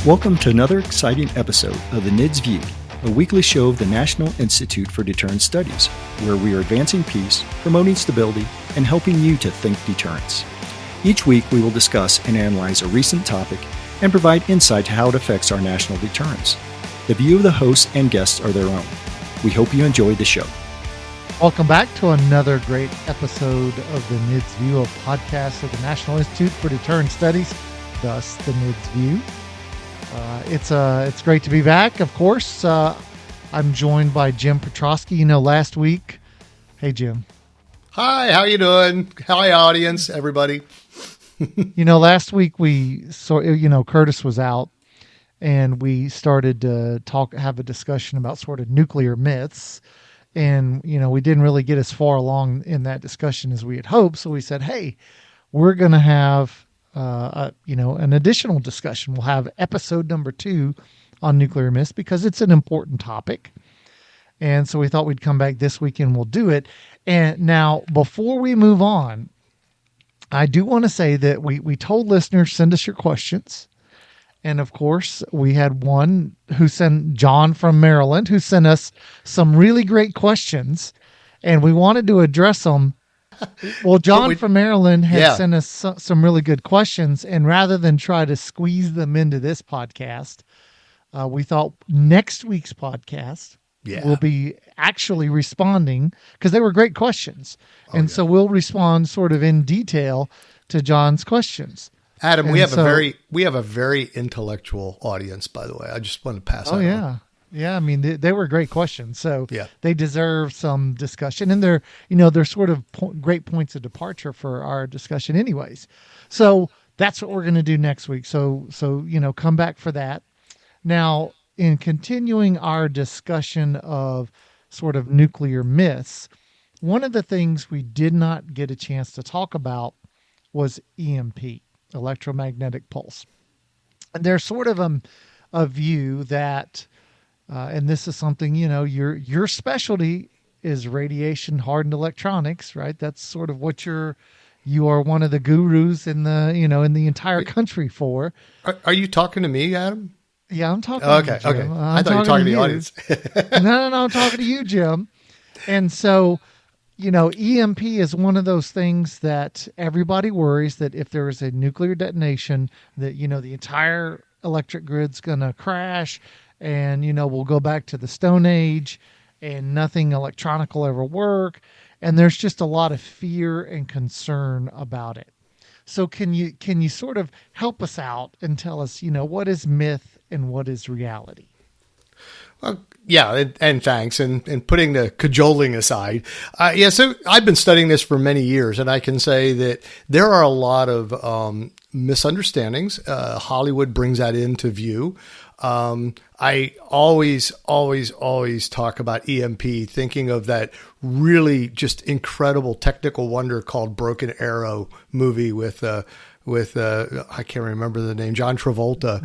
Welcome to another exciting episode of the NIDS View, a weekly show of the National Institute for Deterrence Studies, where we are advancing peace, promoting stability, and helping you to think deterrence. Each week, we will discuss and analyze a recent topic and provide insight to how it affects our national deterrence. The view of the hosts and guests are their own. We hope you enjoyed the show. Welcome back to another great episode of the NIDS View, a podcast of the National Institute for Deterrence Studies, thus the NIDS View. It's great to be back. Of course, I'm joined by Jim Petrosky. Last week. Hey, Jim. Hi, how you doing? Hi, audience, everybody. Last week Curtis was out, and we started to have a discussion about sort of nuclear myths. And, we didn't really get as far along in that discussion as we had hoped. So we said, hey, we're going to have, an additional discussion. We'll have episode number 2 on nuclear myths because it's an important topic. And so we thought we'd come back this week and we'll do it. And now, before we move on, I do want to say that we told listeners, send us your questions. And of course, we had one who sent John from Maryland, who sent us some really great questions, and we wanted to address them. Well, John from Maryland had sent us some really good questions, and rather than try to squeeze them into this podcast, we thought next week's podcast will be actually responding, because they were great questions. So we'll respond sort of in detail to John's questions. Adam, we have a very intellectual audience, by the way. I just want to pass that on. Yeah. I mean, they were great questions, so they deserve some discussion, and they're sort of great points of departure for our discussion, anyways. So that's what we're going to do next week. So come back for that. Now, in continuing our discussion of sort of nuclear myths, one of the things we did not get a chance to talk about was EMP. Electromagnetic pulse. And there's sort of a view that, and this is something, your specialty is radiation-hardened electronics, right? That's sort of what you are one of the gurus in the entire country for. Are you talking to me, Adam? Yeah, I'm talking to you, Jim. Okay. I thought you were talking to the audience. No, I'm talking to you, Jim. And so, EMP is one of those things that everybody worries that if there is a nuclear detonation, that, the entire electric grid's going to crash, and, we'll go back to the Stone Age and nothing electronic will ever work. And there's just a lot of fear and concern about it. So can you sort of help us out and tell us, what is myth and what is reality? Well, and thanks. And putting the cajoling aside, so I've been studying this for many years, and I can say that there are a lot of misunderstandings. Hollywood brings that into view. I always talk about EMP, thinking of that really just incredible technical wonder called Broken Arrow movie with I can't remember the name, John Travolta,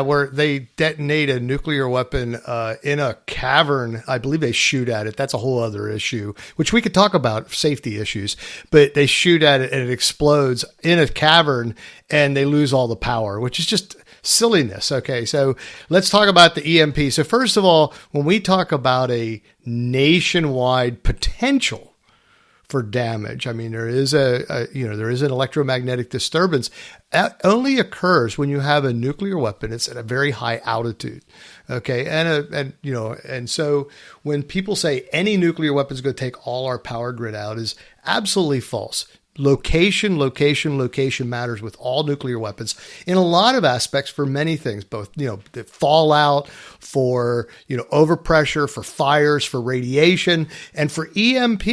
where they detonate a nuclear weapon in a cavern. I believe they shoot at it. That's a whole other issue, which we could talk about, safety issues, but they shoot at it and it explodes in a cavern and they lose all the power, which is just silliness. Okay, so let's talk about the EMP. So first of all, when we talk about a nationwide potential for damage, I mean, there is there is an electromagnetic disturbance. That only occurs when you have a nuclear weapon. It's at a very high altitude. Okay. And so when people say any nuclear weapon is going to take all our power grid out, is absolutely false. Location matters with all nuclear weapons in a lot of aspects for many things, both, the fallout, for, overpressure, for fires, for radiation, and for EMP,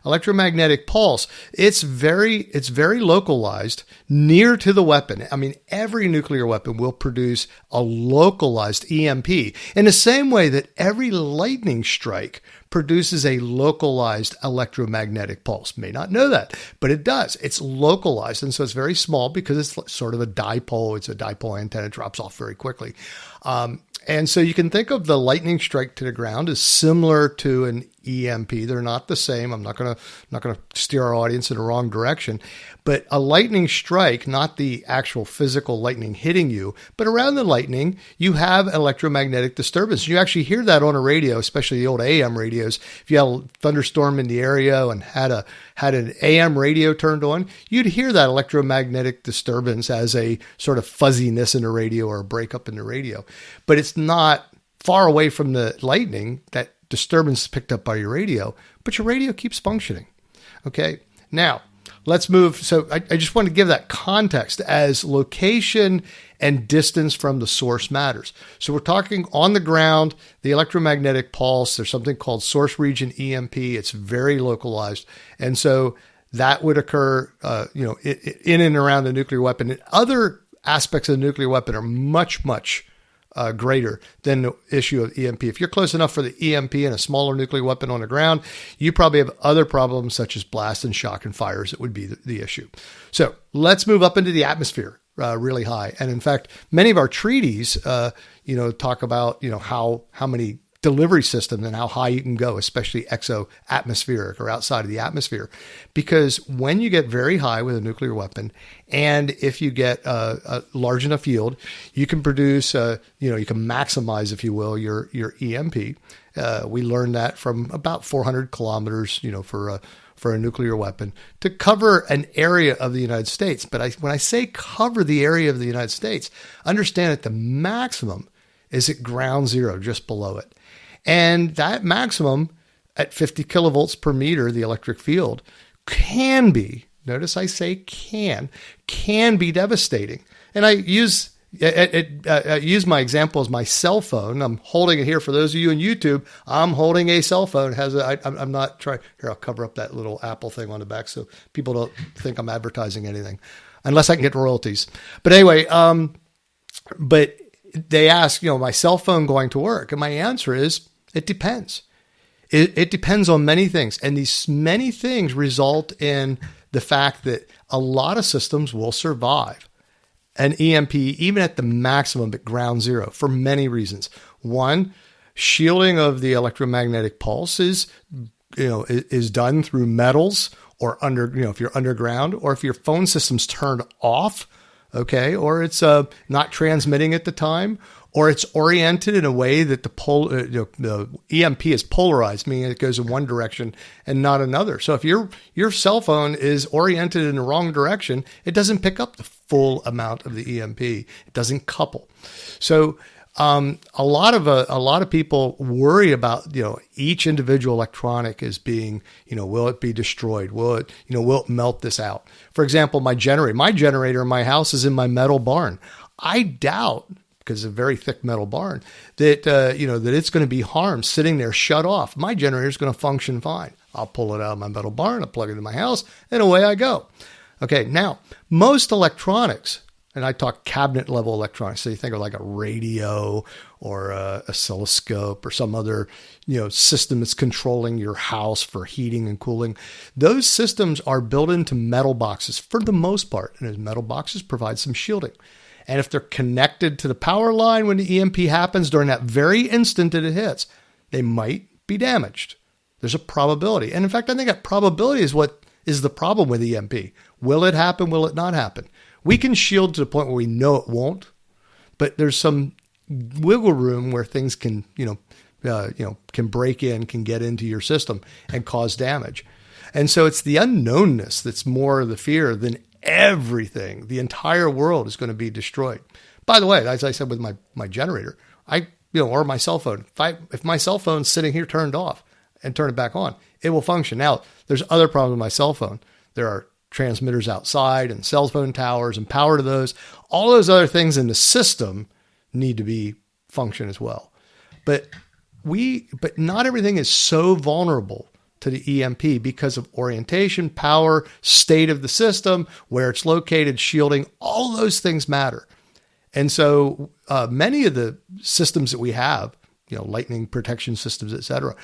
electromagnetic pulse. It's very localized near to the weapon. I mean, every nuclear weapon will produce a localized EMP in the same way that every lightning strike produces a localized electromagnetic pulse. May not know that, but it does. It's localized, and so it's very small because it's sort of a dipole. It's a dipole antenna, drops off very quickly. And so you can think of the lightning strike to the ground as similar to an EMP. They're not the same. I'm not going to steer our audience in the wrong direction. But a lightning strike, not the actual physical lightning hitting you, but around the lightning, you have electromagnetic disturbance. You actually hear that on a radio, especially the old AM radios. If you had a thunderstorm in the area and had an AM radio turned on, you'd hear that electromagnetic disturbance as a sort of fuzziness in the radio or a breakup in the radio. But it's not far away from the lightning. That disturbance is picked up by your radio, but your radio keeps functioning. Okay, now let's move. So I just want to give that context as location and distance from the source matters. So we're talking on the ground, the electromagnetic pulse. There's something called source region EMP. It's very localized. And so that would occur, in and around the nuclear weapon. And other aspects of the nuclear weapon are much, much greater than the issue of EMP. If you're close enough for the EMP and a smaller nuclear weapon on the ground, you probably have other problems such as blast and shock and fires that would be the issue. So let's move up into the atmosphere really high. And in fact, many of our treaties, talk about, how many delivery systems and how high you can go, especially exo-atmospheric or outside of the atmosphere. Because when you get very high with a nuclear weapon, and if you get a large enough yield, you can produce, you can maximize, if you will, your EMP. We learned that from about 400 kilometers, for a nuclear weapon to cover an area of the United States. But when I say cover the area of the United States, understand that the maximum is at ground zero, just below it. And that maximum at 50 kilovolts per meter, the electric field, can be, notice I say can be devastating. And I use my example as my cell phone. I'm holding it here for those of you on YouTube. I'm holding a cell phone. I'm not trying. Here, I'll cover up that little Apple thing on the back so people don't think I'm advertising anything, unless I can get royalties. But anyway, but they ask, my cell phone going to work? And my answer is, it depends. It depends on many things. And these many things result in the fact that a lot of systems will survive an EMP, even at the maximum at ground zero, for many reasons. One, shielding of the electromagnetic pulse is done through metals or if you're underground, or if your phone system's turned off, okay, or it's not transmitting at the time, or it's oriented in a way that the EMP is polarized, meaning it goes in one direction and not another. So if your cell phone is oriented in the wrong direction, it doesn't pick up the full amount of the EMP. It doesn't couple. So a lot of people worry about each individual electronic as being will it be destroyed? Will it melt this out? For example, my generator in my house is in my metal barn. I doubt, because it's a very thick metal barn, that that it's going to be harmed sitting there shut off. My generator is going to function fine. I'll pull it out of my metal barn, I'll plug it in my house, and away I go. Okay, now most electronics, and I talk cabinet level electronics, so you think of like a radio or a oscilloscope or some other system that's controlling your house for heating and cooling. Those systems are built into metal boxes for the most part, and those metal boxes provide some shielding. And if they're connected to the power line when the EMP happens during that very instant that it hits, they might be damaged. There's a probability. And in fact, I think that probability is what is the problem with EMP. Will it happen? Will it not happen? We can shield to the point where we know it won't, but there's some wiggle room where things can, can break in, can get into your system and cause damage. And so it's the unknownness that's more the fear than everything. The entire world is going to be destroyed. By the way, as I said with my generator, or my cell phone, if my cell phone's sitting here turned off and turn it back on, it will function. Now, there's other problems with my cell phone. There are transmitters outside and cell phone towers and power to those. All those other things in the system need to be function as well. But not everything is so vulnerable to the EMP because of orientation, power, state of the system, where it's located, shielding. All those things matter. And so many of the systems that we have, lightning protection systems, et cetera,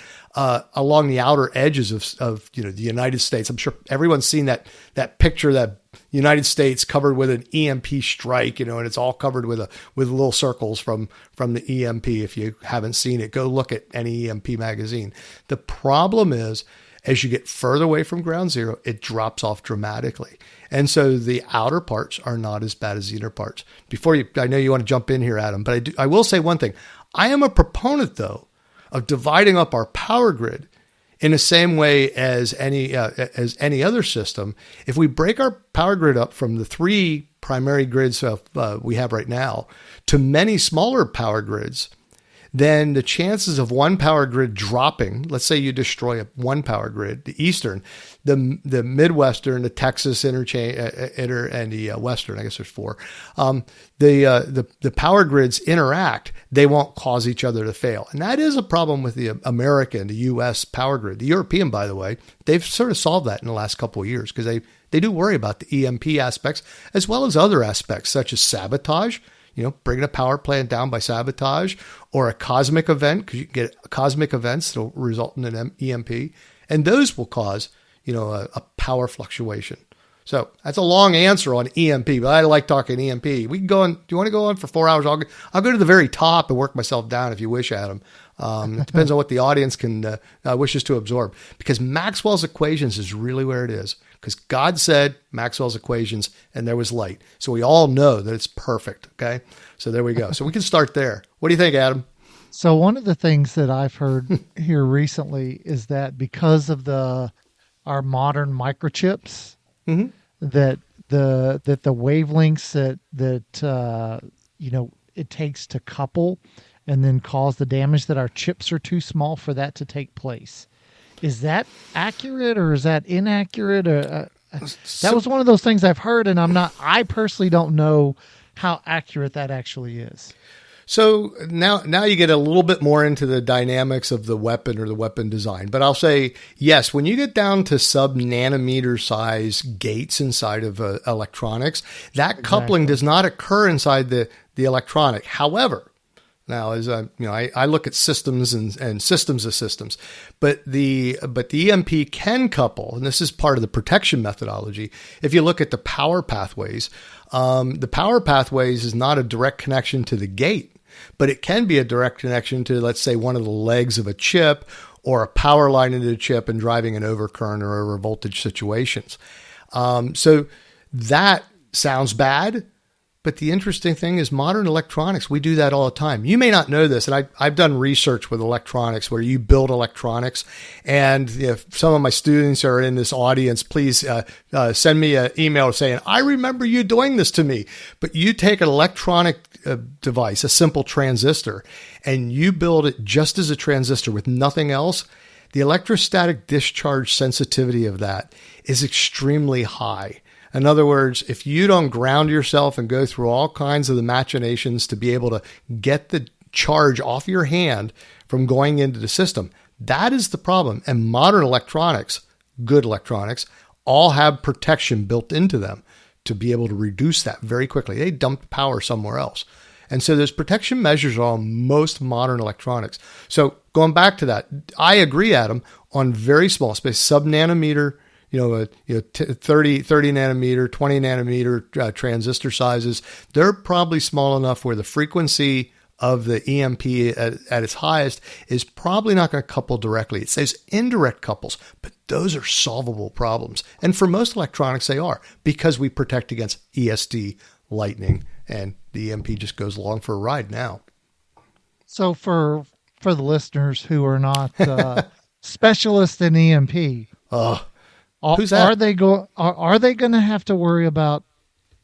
along the outer edges of the United States. I'm sure everyone's seen that picture, that United States covered with an EMP strike, and it's all covered with little circles from the EMP. If you haven't seen it, go look at any EMP magazine. The problem is, as you get further away from ground zero, it drops off dramatically. And so the outer parts are not as bad as the inner parts. I know you want to jump in here, Adam, but I will say one thing. I am a proponent, though, of dividing up our power grid in the same way as any other system. If we break our power grid up from the 3 primary grids we have right now to many smaller power grids, then the chances of one power grid dropping, let's say you destroy one power grid, the Eastern, the Midwestern, the Texas and the Western, I guess there's 4, the power grids interact, they won't cause each other to fail. And that is a problem with the American, the U.S. power grid. The European, by the way, they've sort of solved that in the last couple of years because they do worry about the EMP aspects as well as other aspects such as sabotage. Bringing a power plant down by sabotage, or a cosmic event, because you can get cosmic events that will result in an EMP, and those will cause, a power fluctuation. So that's a long answer on EMP, but I like talking EMP. We can go on. Do you want to go on for 4 hours? I'll go to the very top and work myself down if you wish, Adam. It depends on what the audience wishes to absorb, because Maxwell's equations is really where it is. Because God said Maxwell's equations and there was light. So we all know that it's perfect. Okay. So there we go. So we can start there. What do you think, Adam? So one of the things that I've heard here recently is that because of our modern microchips, that the wavelengths that it takes to couple and then cause the damage, that our chips are too small for that to take place. Is that accurate or is that inaccurate? That was one of those things I've heard, and I personally don't know how accurate that actually is. So now you get a little bit more into the dynamics of the weapon or the weapon design. But I'll say, yes, when you get down to sub-nanometer size gates inside of electronics, that coupling does not occur inside the electronic. However, now, as I look at systems and systems of systems, but the EMP can couple, and this is part of the protection methodology. If you look at the power pathways is not a direct connection to the gate, but it can be a direct connection to, let's say, one of the legs of a chip or a power line into the chip and driving an overcurrent or over voltage situations. So that sounds bad. But the interesting thing is modern electronics, we do that all the time. You may not know this, and I've done research with electronics where you build electronics. And if some of my students are in this audience, please send me an email saying, I remember you doing this to me. But you take an electronic device, a simple transistor, and you build it just as a transistor with nothing else. The electrostatic discharge sensitivity of that is extremely high. In other words, if you don't ground yourself and go through all kinds of the machinations to be able to get the charge off your hand from going into the system, that is the problem. And modern electronics, good electronics, all have protection built into them to be able to reduce that very quickly. They dump power somewhere else. And so there's protection measures on most modern electronics. So going back to that, I agree, Adam, on very small space, sub-nanometer, 30 nanometer, 20 nanometer transistor sizes, they're probably small enough where the frequency of the EMP at its highest is probably not going to couple directly. It says indirect couples, but those are solvable problems. And for most electronics, they are, because we protect against ESD, lightning, and the EMP just goes along for a ride now. So for the listeners who are not specialists in EMP, who's that? Are they going to have to worry about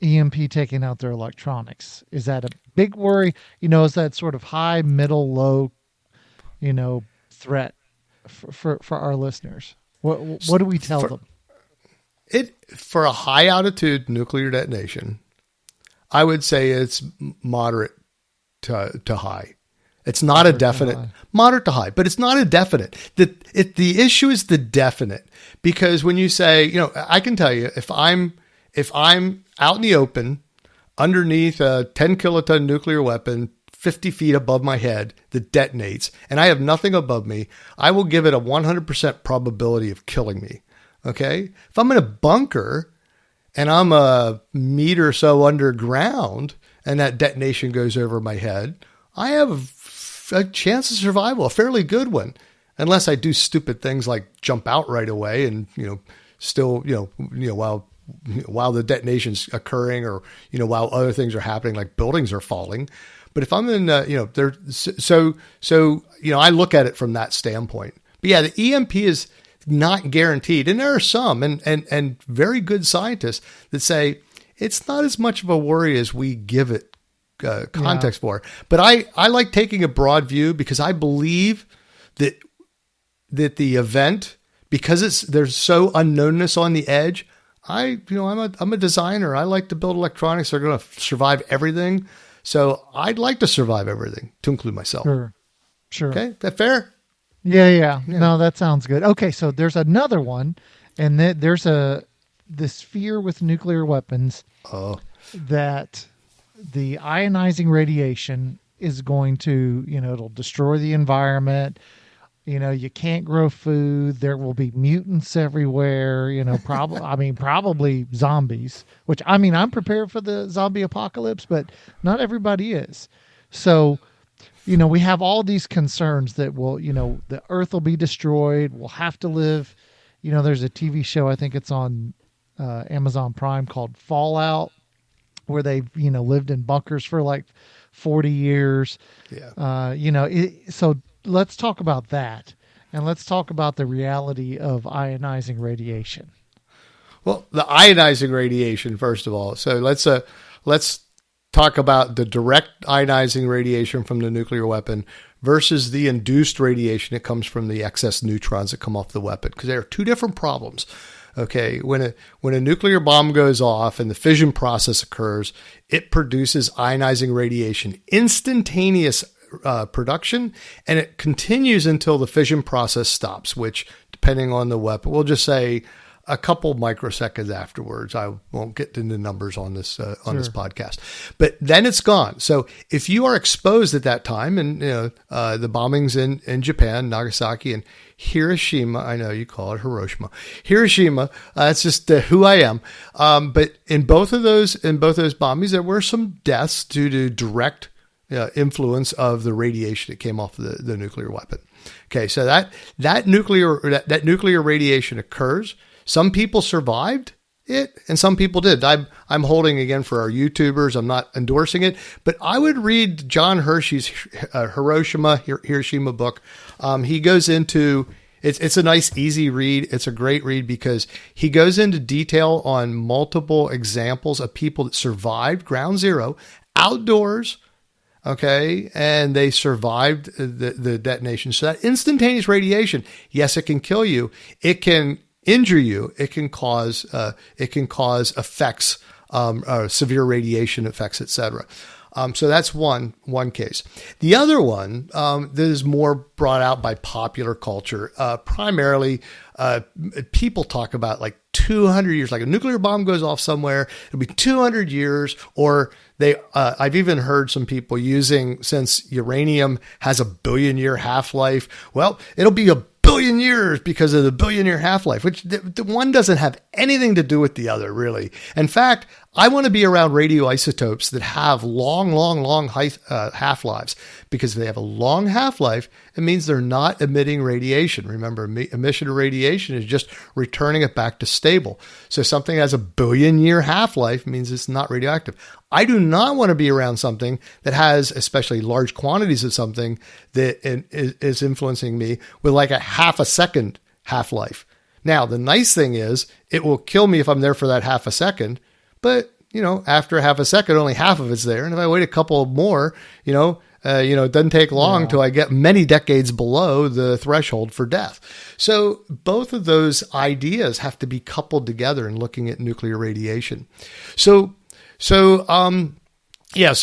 EMP taking out their electronics? Is that a big worry? Is that sort of high, middle, low, threat for our listeners? What do we tell them? For a high altitude nuclear detonation, I would say it's moderate to high. It's not a definite, moderate to high, but it's not a definite. The issue is the definite, because when you say, I can tell you if I'm out in the open underneath a 10 kiloton nuclear weapon, 50 feet above my head that detonates, and I have nothing above me, I will give it a 100% probability of killing me. Okay. If I'm in a bunker and I'm a meter or so underground and that detonation goes over my head, I have a chance of survival, a fairly good one, unless I do stupid things like jump out right away and, still, while the detonation's occurring or, while other things are happening, like buildings are falling. But if I'm in, I look at it from that standpoint. But yeah, the EMP is not guaranteed. And there are some and very good scientists that say it's not as much of a worry as we give it context for. But I like taking a broad view because I believe that the event, because there's so unknownness on the edge, I'm a designer. I like to build electronics that are going to survive everything. So I'd like to survive everything, to include myself. Sure. Okay, that fair? Yeah. No, that sounds good. Okay, so there's another one, and there's this fear with nuclear weapons that the ionizing radiation is going to, it'll destroy the environment. You can't grow food. There will be mutants everywhere, probably zombies, which I'm prepared for the zombie apocalypse, but not everybody is. So, we have all these concerns that the earth will be destroyed. We'll have to live. There's a TV show, I think it's on Amazon Prime, called Fallout, where they've, lived in bunkers for like 40 years. Yeah. So let's talk about that. And let's talk about the reality of ionizing radiation. Well, the ionizing radiation, first of all. So let's talk about the direct ionizing radiation from the nuclear weapon versus the induced radiation that comes from the excess neutrons that come off the weapon, because there are two different problems. Okay, when a nuclear bomb goes off and the fission process occurs, it produces ionizing radiation, instantaneous production, and it continues until the fission process stops, which, depending on the weapon, we'll just say a couple microseconds afterwards. I won't get into numbers on this this podcast, but then it's gone. So if you are exposed at that time, and the bombings in Japan, Nagasaki, and Hiroshima, I know you call it Hiroshima. That's just who I am. But in both of those bombings, there were some deaths due to direct influence of the radiation that came off the nuclear weapon. Okay, so that nuclear radiation occurs. Some people survived it, and some people did. I'm holding again for our YouTubers. I'm not endorsing it, but I would read John Hershey's Hiroshima book. He goes into it's a nice, easy read. It's a great read because he goes into detail on multiple examples of people that survived ground zero outdoors. Okay, and they survived the detonation. So that instantaneous radiation, yes, it can kill you. It can injure you. It can cause effects, severe radiation effects, etc. So that's one case. The other one that is more brought out by popular culture, primarily people talk about like 200 years, like a nuclear bomb goes off somewhere, it'll be 200 years, or I've even heard some people using, since uranium has a billion-year half-life, well, it'll be a billion years because of the billion-year half-life, which the one doesn't have anything to do with the other, really. In fact, I want to be around radioisotopes that have long half-lives, because if they have a long half-life, it means they're not emitting radiation. Remember, emission of radiation is just returning it back to stable. So something that has a billion-year half-life means it's not radioactive. I do not want to be around something that has, especially large quantities of something that is influencing me with like a half a second half-life. Now, the nice thing is it will kill me if I'm there for that half a second, but after half a second, only half of it's there. And if I wait a couple more, it doesn't take long till I get many decades below the threshold for death. So both of those ideas have to be coupled together in looking at nuclear radiation. So there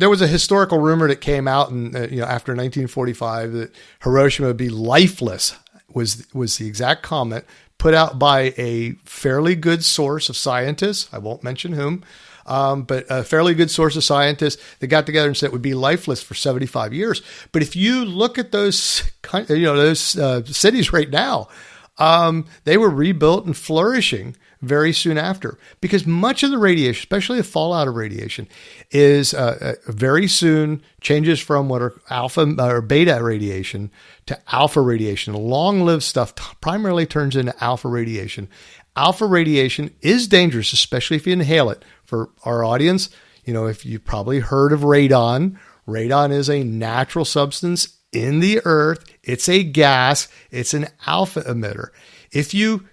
was a historical rumor that came out after 1945 that Hiroshima would be lifeless, was the exact comment put out by a fairly good source of scientists. I won't mention whom, but a fairly good source of scientists that got together and said it would be lifeless for 75 years. But if you look at those cities right now, they were rebuilt and flourishing. very soon after, because much of the radiation, especially the fallout of radiation, is very soon changes from what are alpha or beta radiation to alpha radiation. Long-lived stuff primarily turns into alpha radiation. Alpha radiation is dangerous, especially if you inhale it. For our audience, if you've probably heard of radon, radon is a natural substance in the earth. It's a gas. It's an alpha emitter. If you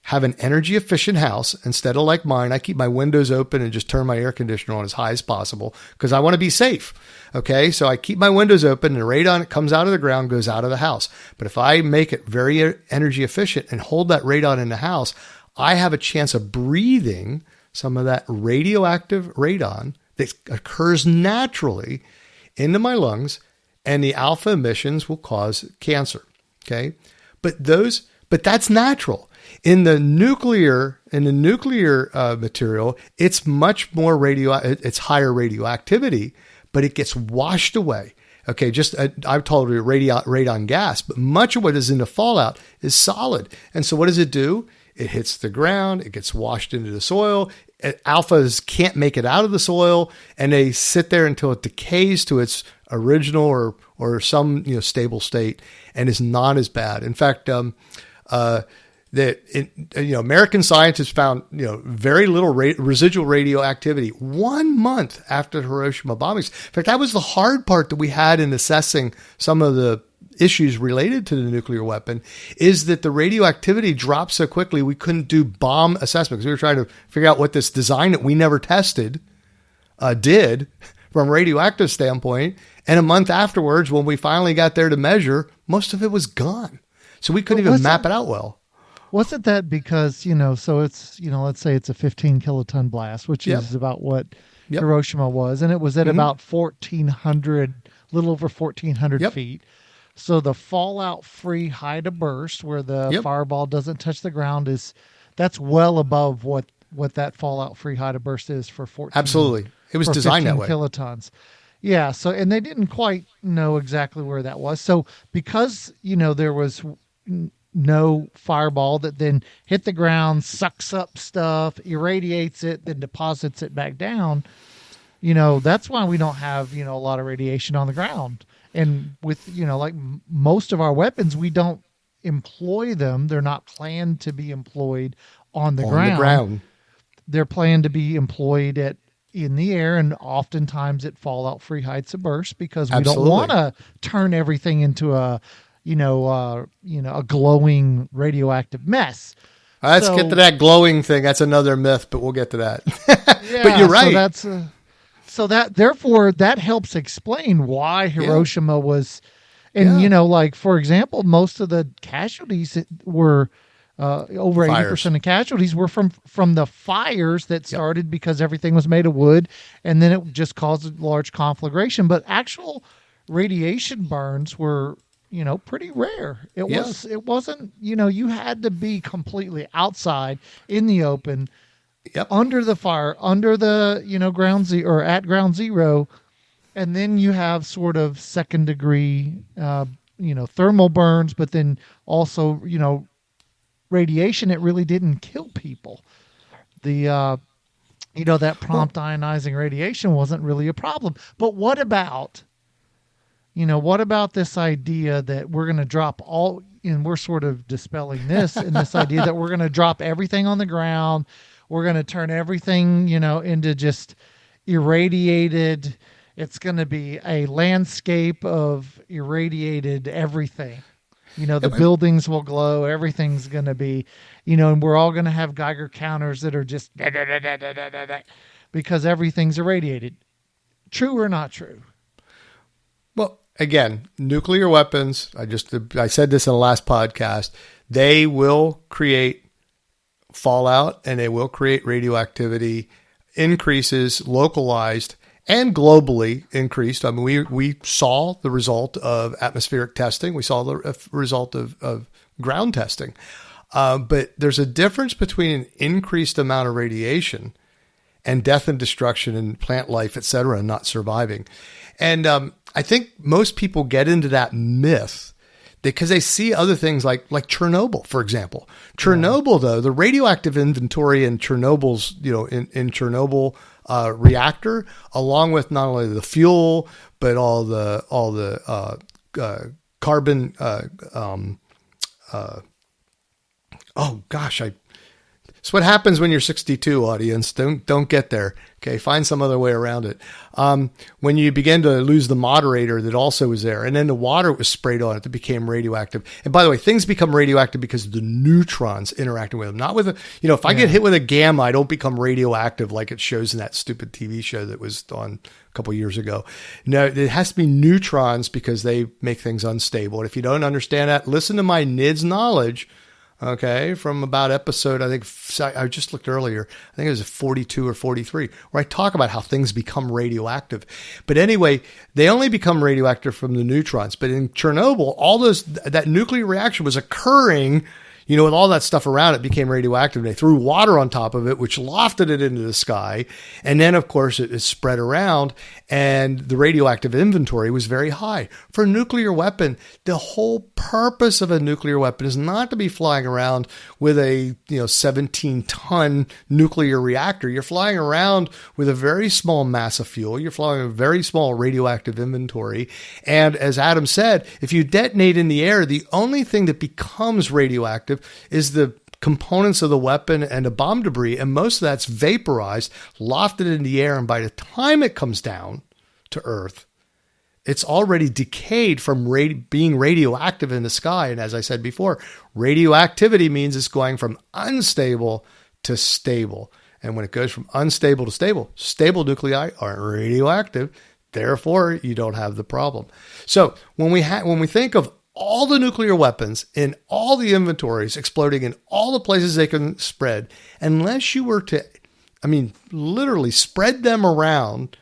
have an energy efficient house, instead of like mine, I keep my windows open and just turn my air conditioner on as high as possible because I want to be safe. Okay. So I keep my windows open and the radon that comes out of the ground goes out of the house. But if I make it very energy efficient and hold that radon in the house, I have a chance of breathing some of that radioactive radon that occurs naturally into my lungs, and the alpha emissions will cause cancer. Okay. But that's natural. In the nuclear material, it's much more it's higher radioactivity, but it gets washed away. Okay, I've told you radon gas, but much of what is in the fallout is solid. And so what does it do? It hits the ground, it gets washed into the soil. Alphas can't make it out of the soil, and they sit there until it decays to its original or some stable state, and is not as bad. In fact, American scientists found very little residual radioactivity 1 month after the Hiroshima bombings. In fact, that was the hard part that we had in assessing some of the issues related to the nuclear weapon, is that the radioactivity dropped so quickly we couldn't do bomb assessments. We were trying to figure out what this design that we never tested did from a radioactive standpoint. And a month afterwards, when we finally got there to measure, most of it was gone. So we couldn't even map it out well. Wasn't that because, so it's, let's say it's a 15 kiloton blast, which is about what Hiroshima was. And it was at about 1,400, little over 1,400 feet. So the fallout free height of burst, where the fireball doesn't touch the ground, that's well above what that fallout free height of burst is for 14. Absolutely. It was designed that way. Kilotons. Yeah. So, and they didn't quite know exactly where that was. So because, there was no fireball that then hit the ground, sucks up stuff, irradiates it, then deposits it back down, that's why we don't have, a lot of radiation on the ground. And with, like most of our weapons, we don't employ them. They're not planned to be employed on the ground. They're planned to be employed in the air, and oftentimes at fallout free heights of burst, because we don't want to turn everything into a glowing radioactive mess. Let's get to that glowing thing. That's another myth, but we'll get to that. But you're right. So therefore that helps explain why Hiroshima was, and like for example, most of the casualties were over 80% of casualties were from the fires that started because everything was made of wood, and then it just caused a large conflagration. But actual radiation burns were pretty rare. It wasn't, you had to be completely outside in the open, under the fire, under the, ground zero or at ground zero. And then you have sort of second degree, thermal burns, but then also, radiation. It really didn't kill people. The, that prompt ionizing radiation wasn't really a problem. But what about this idea that we're going to drop all, and we're sort of dispelling this, and this idea that we're going to drop everything on the ground. We're going to turn everything, into just irradiated. It's going to be a landscape of irradiated everything. The buildings will glow. Everything's going to be, and we're all going to have Geiger counters that are just because everything's irradiated. True or not true? Well, again, nuclear weapons, I said this in the last podcast, they will create fallout and they will create radioactivity increases, localized and globally increased. I mean, we saw the result of atmospheric testing. We saw the result of ground testing. But there's a difference between an increased amount of radiation and death and destruction and plant life, et cetera, and not surviving. And I think most people get into that myth because they see other things like Chernobyl, for example. Chernobyl, though, the radioactive inventory in Chernobyl's, in Chernobyl reactor, along with not only the fuel, but all the carbon, oh gosh, it's what happens when you're 62, audience. Don't get there. Okay, find some other way around it. When you begin to lose the moderator that also was there, and then the water was sprayed on it that became radioactive. And by the way, things become radioactive because of the neutrons interacting with them, not with if I get hit with a gamma, I don't become radioactive like it shows in that stupid TV show that was on a couple of years ago. No, it has to be neutrons because they make things unstable. And if you don't understand that, listen to my NIDS knowledge. Okay, from about episode, I think I just looked earlier, I think it was 42 or 43, where I talk about how things become radioactive. But anyway, they only become radioactive from the neutrons. But in Chernobyl, that nuclear reaction was occurring, with all that stuff around it became radioactive. They threw water on top of it, which lofted it into the sky. And then, of course, it spread around, and the radioactive inventory was very high. For a nuclear weapon, the whole purpose of a nuclear weapon is not to be flying around with a 17-ton nuclear reactor. You're flying around with a very small mass of fuel. You're flying a very small radioactive inventory. And as Adam said, if you detonate in the air, the only thing that becomes radioactive is the components of the weapon and the bomb debris, and most of that's vaporized, lofted in the air, and by the time it comes down to Earth, it's already decayed from being radioactive in the sky. And as I said before, radioactivity means it's going from unstable to stable. And when it goes from unstable to stable nuclei aren't radioactive. Therefore, you don't have the problem. So when we think of all the nuclear weapons in all the inventories exploding in all the places they can spread, unless you were to, literally spread them around,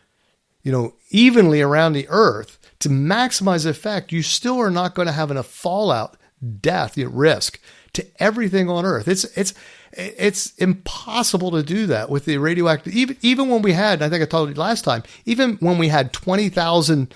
evenly around the Earth to maximize effect, you still are not going to have enough fallout, death, risk to everything on Earth. It's impossible to do that with the radioactive. Even when we had, I think I told you last time, even when we had 20,000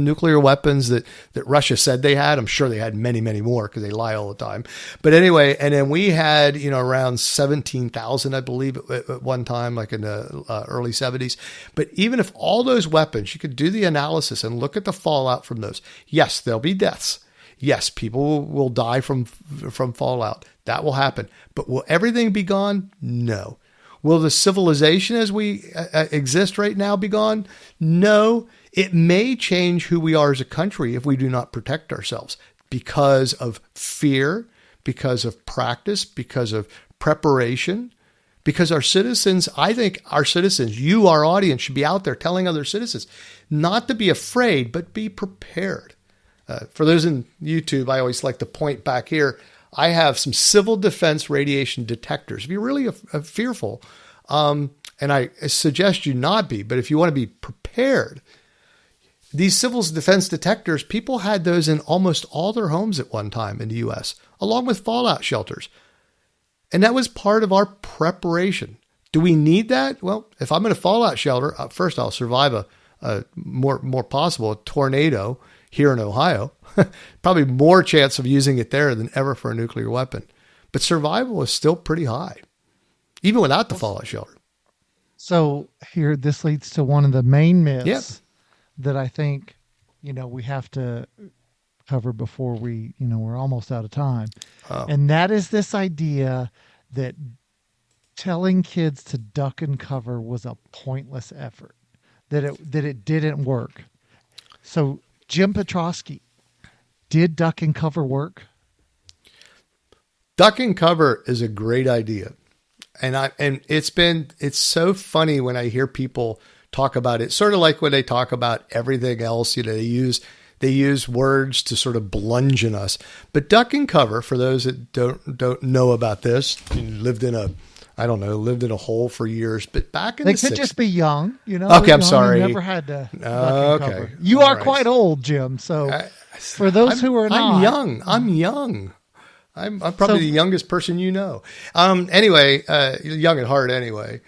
nuclear weapons that Russia said they had. I'm sure they had many, many more because they lie all the time. But anyway, and then we had, around 17,000, I believe, at one time, like in the early 70s. But even if all those weapons, you could do the analysis and look at the fallout from those. Yes, there'll be deaths. Yes, people will die from fallout. That will happen. But will everything be gone? No. Will the civilization as we exist right now be gone? No. It may change who we are as a country if we do not protect ourselves because of fear, because of practice, because of preparation, because our citizens, I think our citizens, you, our audience, should be out there telling other citizens not to be afraid, but be prepared. For those in YouTube, I always like to point back here. I have some civil defense radiation detectors. If you're really fearful, and I suggest you not be, but if you want to be prepared, these civil defense detectors, people had those in almost all their homes at one time in the U.S., along with fallout shelters. And that was part of our preparation. Do we need that? Well, if I'm in a fallout shelter, first I'll survive a more possible a tornado here in Ohio. Probably more chance of using it there than ever for a nuclear weapon. But survival is still pretty high, even without the fallout shelter. So here, this leads to one of the main myths that I think, we have to cover before we're almost out of time. Oh. And that is this idea that telling kids to duck and cover was a pointless effort, that it didn't work. So Jim Petrosky, did duck and cover work? Duck and cover is a great idea. And it's so funny when I hear people talk about it, sort of like when they talk about everything else, they use words to sort of bludgeon us. But duck and cover, for those that don't know about this, lived in a hole for years, but back in they could just be young, Okay, I'm sorry. Never had to. Okay, you are quite old, Jim. So for those who are not, I'm young. I'm probably the youngest person you know. Anyway, young at heart anyway.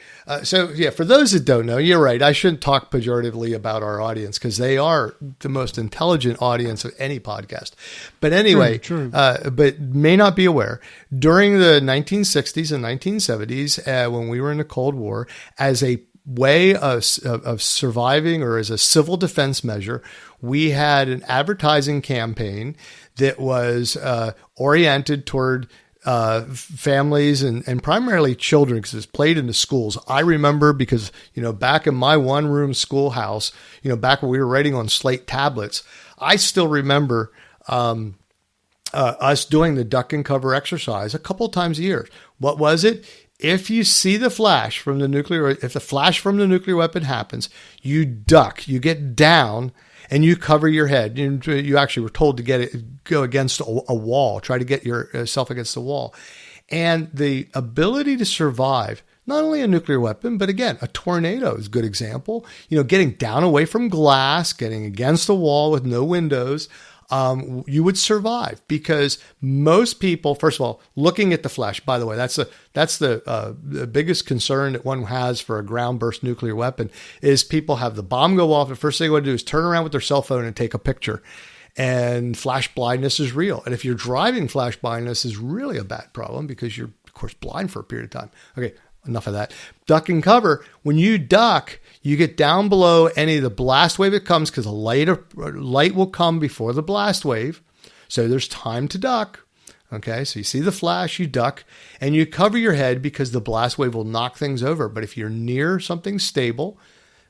So yeah, for those that don't know, you're right. I shouldn't talk pejoratively about our audience because they are the most intelligent audience of any podcast. But anyway, True. But may not be aware, during the 1960s and 1970s, when we were in the Cold War, as a way of surviving or as a civil defense measure, we had an advertising campaign that was oriented toward families and primarily children because it's played in the schools. I remember because, back in my one-room schoolhouse, back when we were writing on slate tablets, I still remember us doing the duck and cover exercise a couple times a year. What was it? If you see the flash from the if the flash from the nuclear weapon happens, you duck, you get down, and you cover your head. You actually were told to go against a wall, try to get yourself against the wall. And the ability to survive, not only a nuclear weapon, but again, a tornado is a good example. Getting down away from glass, getting against a wall with no windows, you would survive because most people, first of all, looking at the flash, by the way, that's the biggest concern that one has for a ground burst nuclear weapon is people have the bomb go off. The first thing they want to do is turn around with their cell phone and take a picture. And flash blindness is real. And if you're driving, flash blindness is really a bad problem because you're, of course, blind for a period of time. Okay, enough of that. Duck and cover. When you duck, you get down below any of the blast wave that comes because a light will come before the blast wave. So there's time to duck. Okay, so you see the flash, you duck, and you cover your head because the blast wave will knock things over. But if you're near something stable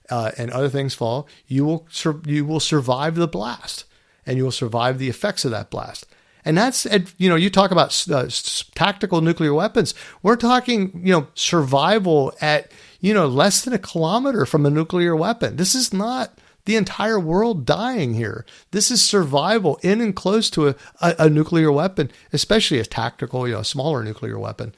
and other things fall, you will survive the blast and you will survive the effects of that blast. And that's, you talk about tactical nuclear weapons. We're talking, survival at, less than a kilometer from a nuclear weapon. This is not the entire world dying here. This is survival in and close to a nuclear weapon, especially a tactical, a smaller nuclear weapon,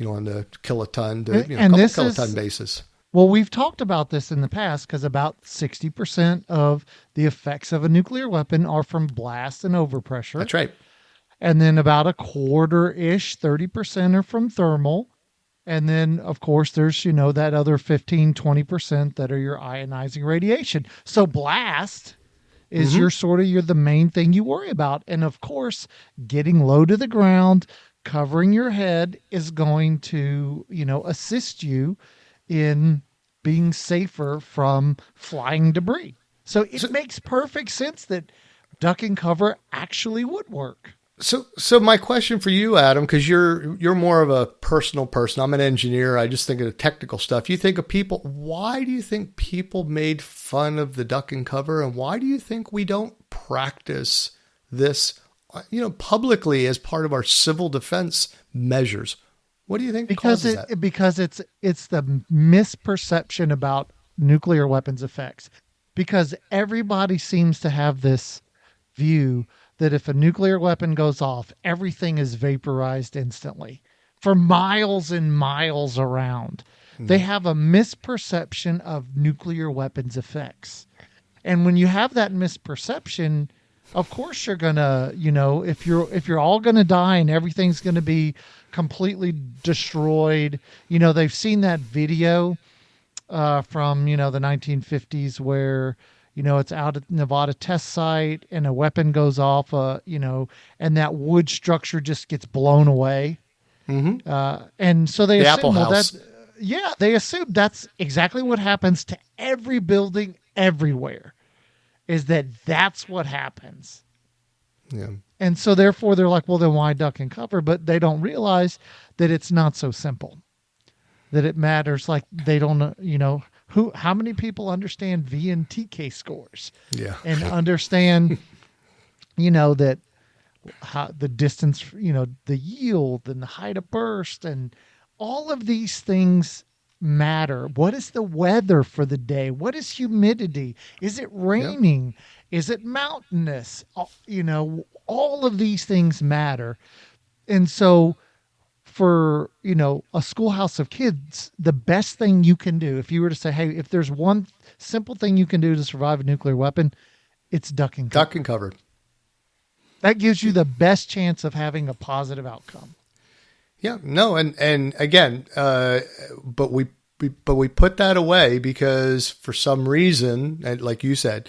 on the kiloton to, couple kiloton basis. Well, we've talked about this in the past because about 60% of the effects of a nuclear weapon are from blast and overpressure. That's right. And then about a quarter-ish, 30% are from thermal. And then, of course, there's, that other 15, 20% that are your ionizing radiation. So blast is you're the main thing you worry about. And of course, getting low to the ground, covering your head is going to, assist you in being safer from flying debris. So it makes perfect sense that duck and cover actually would work. So my question for you, Adam, because you're more of a personal person. I'm an engineer. I just think of the technical stuff. You think of people. Why do you think people made fun of the duck and cover, and why do you think we don't practice this, publicly as part of our civil defense measures? What do you think causes that? Because it's the misperception about nuclear weapons effects. Because everybody seems to have this view that if a nuclear weapon goes off, everything is vaporized instantly for miles and miles around. They have a misperception of nuclear weapons effects. And when you have that misperception, of course you're going to, if you're all going to die and everything's going to be completely destroyed, they've seen that video from, the 1950s where it's out at Nevada test site and a weapon goes off, and that wood structure just gets blown away. And so they assume, they assume that's exactly what happens to every building everywhere, is that's what happens. Yeah. And so therefore they're like, well, then why duck and cover? But they don't realize that it's not so simple, that it matters. Like they don't, how many people understand V and TK scores? Yeah. And understand, that how the distance, the yield and the height of burst and all of these things matter. What is the weather for the day? What is humidity? Is it raining? Yep. Is it mountainous? All of these things matter. And so for, a schoolhouse of kids, the best thing you can do, if you were to say, hey, if there's one simple thing you can do to survive a nuclear weapon, it's duck and cover. Duck and cover. That gives you the best chance of having a positive outcome. Yeah, no, and again, but we put that away because for some reason, and like you said,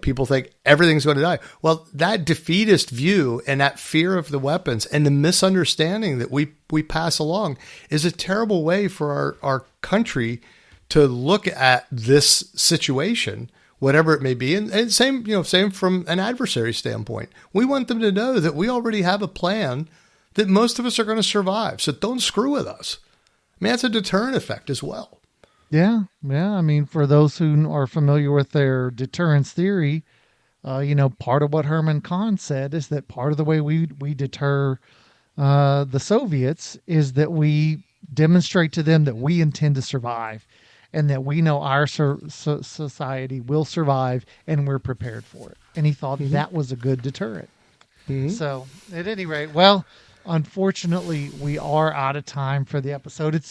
people think everything's going to die. Well, that defeatist view and that fear of the weapons and the misunderstanding that we pass along is a terrible way for our country to look at this situation, whatever it may be. And same from an adversary standpoint. We want them to know that we already have a plan that most of us are going to survive. So don't screw with us. I mean, that's a deterrent effect as well. Yeah. I mean, for those who are familiar with their deterrence theory, part of what Herman Kahn said is that part of the way we deter the Soviets is that we demonstrate to them that we intend to survive and that we know our society will survive and we're prepared for it. And he thought that was a good deterrent. Mm-hmm. So at any rate, well, unfortunately, we are out of time for the episode.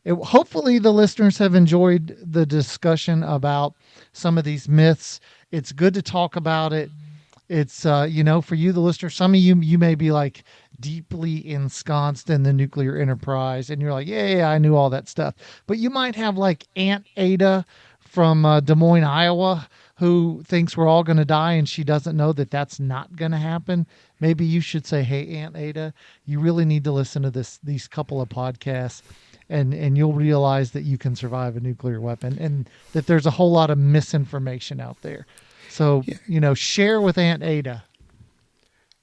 Hopefully the listeners have enjoyed the discussion about some of these myths. It's good to talk about it. It's, for you, the listener, some of you may be like deeply ensconced in the nuclear enterprise and you're like, yeah, I knew all that stuff. But you might have like Aunt Ada from Des Moines, Iowa, who thinks we're all going to die and she doesn't know that that's not going to happen. Maybe you should say, hey, Aunt Ada, you really need to listen to these couple of podcasts and you'll realize that you can survive a nuclear weapon and that there's a whole lot of misinformation out there. So, share with Aunt Ada.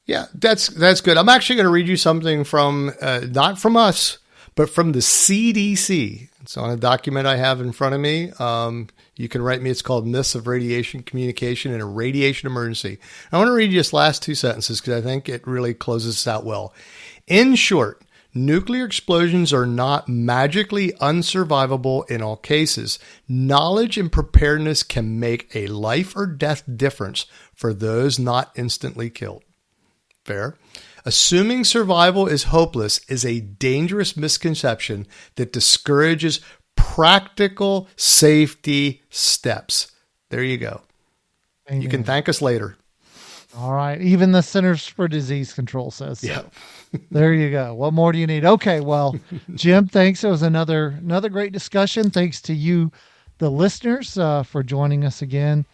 Yeah, that's good. I'm actually going to read you something from, not from us, but from the CDC. It's on a document I have in front of me. You can write me. It's called Myths of Radiation Communication in a Radiation Emergency. I want to read you just last two sentences because I think it really closes this out well. In short, nuclear explosions are not magically unsurvivable in all cases. Knowledge and preparedness can make a life or death difference for those not instantly killed. Fair? Assuming survival is hopeless is a dangerous misconception that discourages practical safety steps. There you go. Amen. You can thank us later. All right. Even the Centers for Disease Control says so. Yeah. There you go. What more do you need? Okay. Well, Jim, thanks. It was another great discussion. Thanks to you, the listeners, for joining us again.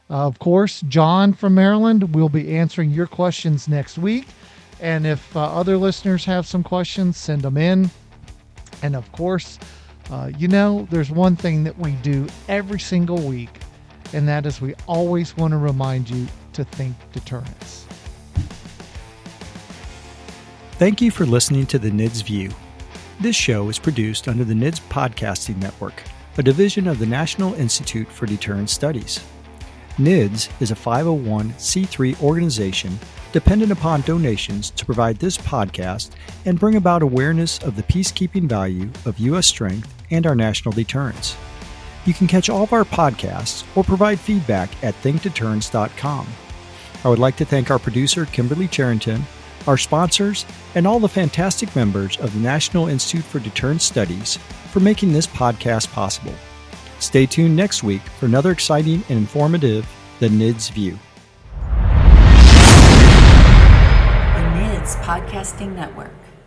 Of course, John from Maryland will be answering your questions next week. And if other listeners have some questions, send them in. And of course, there's one thing that we do every single week, and that is we always want to remind you to think deterrence. Thank you for listening to the NIDS View. This show is produced under the NIDS Podcasting Network, a division of the National Institute for Deterrence Studies. NIDS is a 501c3 organization dependent upon donations to provide this podcast and bring about awareness of the peacekeeping value of U.S. strength and our national deterrence. You can catch all of our podcasts or provide feedback at thinkdeterrence.com. I would like to thank our producer, Kimberly Charrington, our sponsors, and all the fantastic members of the National Institute for Deterrence Studies for making this podcast possible. Stay tuned next week for another exciting and informative The NIDS View. The NIDS Podcasting Network.